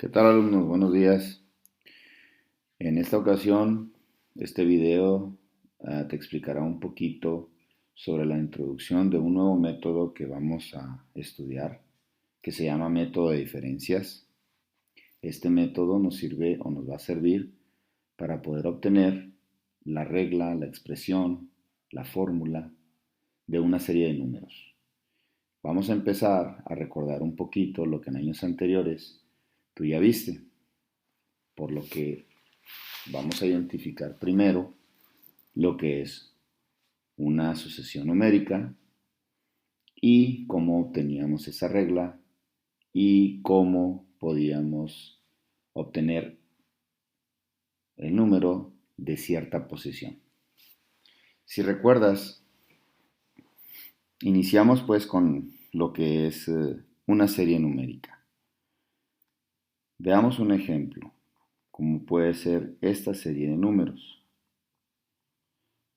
¿Qué tal, alumnos? Buenos días. En esta ocasión, este video te explicará un poquito sobre la introducción de un nuevo método que vamos a estudiar, que se llama método de diferencias. Este método nos sirve o nos va a servir para poder obtener la regla, la expresión, la fórmula de una serie de números. Vamos a empezar a recordar un poquito lo que en años anteriores tú ya viste, por lo que vamos a identificar primero lo que es una sucesión numérica y cómo obteníamos esa regla y cómo podíamos obtener el número de cierta posición. Si recuerdas, iniciamos pues con lo que es una serie numérica. Veamos un ejemplo, como puede ser esta serie de números.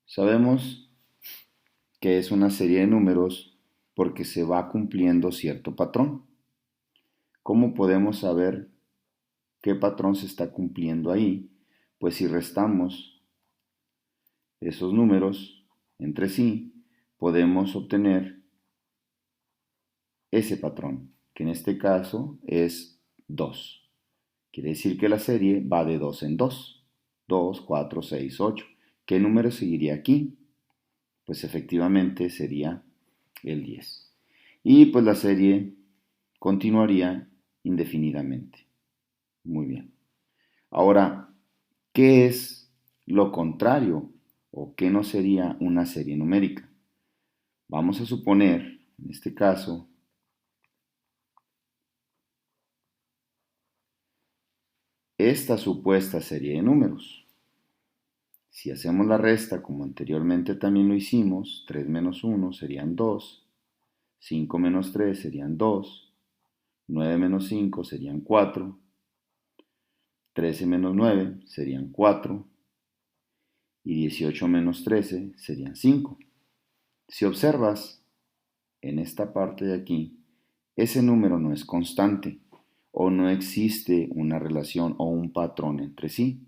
Sabemos que es una serie de números porque se va cumpliendo cierto patrón. ¿Cómo podemos saber qué patrón se está cumpliendo ahí? Pues si restamos esos números entre sí, podemos obtener ese patrón, que en este caso es 2. Quiere decir que la serie va de 2 en 2. 2, 4, 6, 8. ¿Qué número seguiría aquí? Pues efectivamente sería el 10. Y pues la serie continuaría indefinidamente. Muy bien. Ahora, ¿qué es lo contrario o qué no sería una serie numérica? Vamos a suponer, en este caso, esta supuesta serie de números. Si hacemos la resta como anteriormente también lo hicimos, 3 menos 1 serían 2, 5 menos 3 serían 2, 9 menos 5 serían 4, 13 menos 9 serían 4 y 18 menos 13 serían 5. Si observas en esta parte de aquí, ese número no es constante o no existe una relación o un patrón entre sí,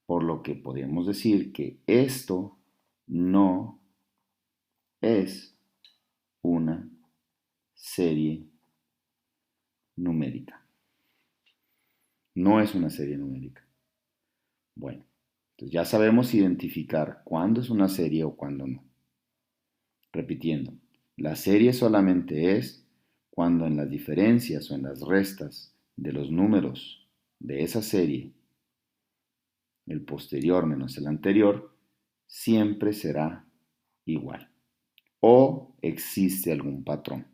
por lo que podríamos decir que esto no es una serie numérica. No es una serie numérica. Bueno, entonces ya sabemos identificar cuándo es una serie o cuándo no. Repitiendo, la serie solamente es cuando en las diferencias o en las restas de los números de esa serie, el posterior menos el anterior, siempre será igual. O existe algún patrón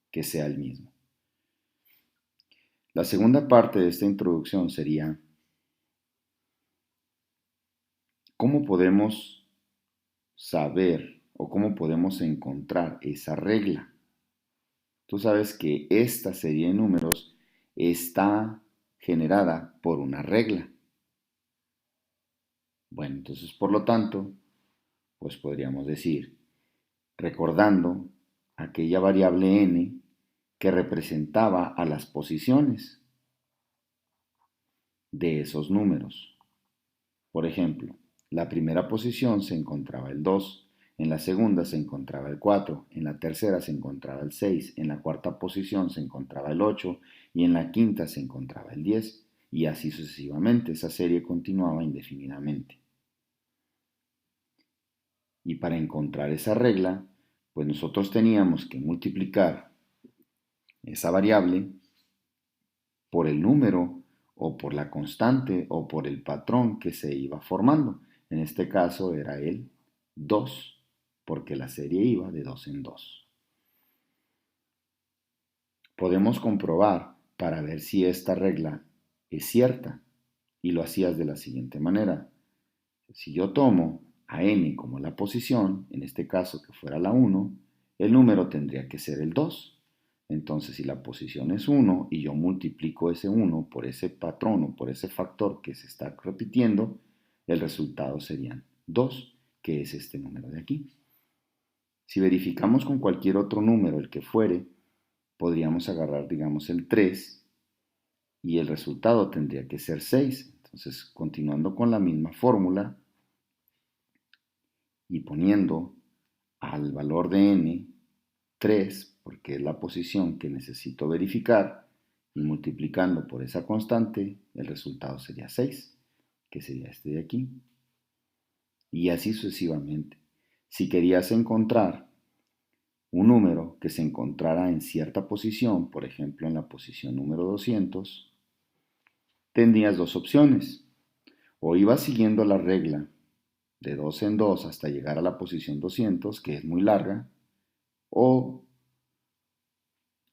que sea el mismo. La segunda parte de esta introducción sería cómo podemos saber o cómo podemos encontrar esa regla. Tú sabes que esta serie de números está generada por una regla. Bueno, entonces por lo tanto, pues podríamos decir, recordando aquella variable n que representaba a las posiciones de esos números. Por ejemplo, la primera posición se encontraba el 2, en la segunda se encontraba el 4, en la tercera se encontraba el 6, en la cuarta posición se encontraba el 8 y en la quinta se encontraba el 10, y así sucesivamente. Esa serie continuaba indefinidamente. Y para encontrar esa regla, pues nosotros teníamos que multiplicar esa variable por el número o por la constante o por el patrón que se iba formando. En este caso era el 2, porque la serie iba de 2 en 2. Podemos comprobar para ver si esta regla es cierta y lo hacías de la siguiente manera. Si yo tomo a n como la posición, en este caso que fuera la 1, el número tendría que ser el 2. Entonces, si la posición es 1 y yo multiplico ese 1 por ese patrón o por ese factor que se está repitiendo, el resultado serían 2, que es este número de aquí. Si verificamos con cualquier otro número, el que fuere, podríamos agarrar, digamos, el 3 y el resultado tendría que ser 6. Entonces, continuando con la misma fórmula y poniendo al valor de n 3, porque es la posición que necesito verificar, y multiplicando por esa constante, el resultado sería 6, que sería este de aquí. Y así sucesivamente. Si querías encontrar un número que se encontrara en cierta posición, por ejemplo en la posición número 200, tendrías dos opciones. O ibas siguiendo la regla de 2 en 2 hasta llegar a la posición 200, que es muy larga, o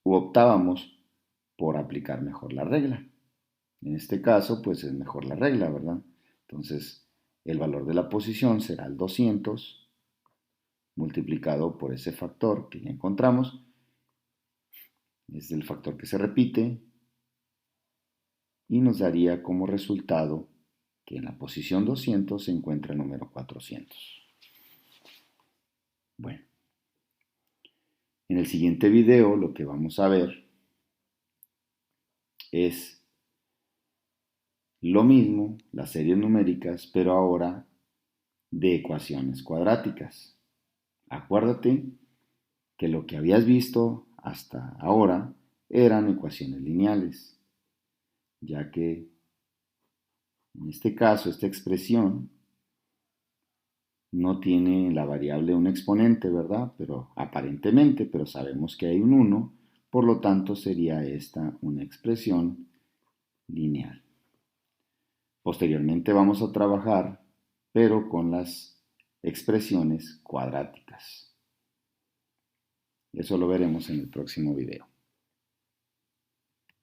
optábamos por aplicar mejor la regla. En este caso, pues es mejor la regla, ¿verdad? Entonces, el valor de la posición será el 200 multiplicado por ese factor que ya encontramos. Es el factor que se repite y nos daría como resultado que en la posición 200 se encuentra el número 400. Bueno, en el siguiente video lo que vamos a ver es lo mismo, las series numéricas, pero ahora de ecuaciones cuadráticas. Acuérdate que lo que habías visto hasta ahora eran ecuaciones lineales, ya que en este caso esta expresión no tiene la variable un exponente, ¿verdad? Pero aparentemente, pero sabemos que hay un 1, por lo tanto sería esta una expresión lineal. Posteriormente vamos a trabajar, pero con las expresiones cuadráticas. Eso lo veremos en el próximo video.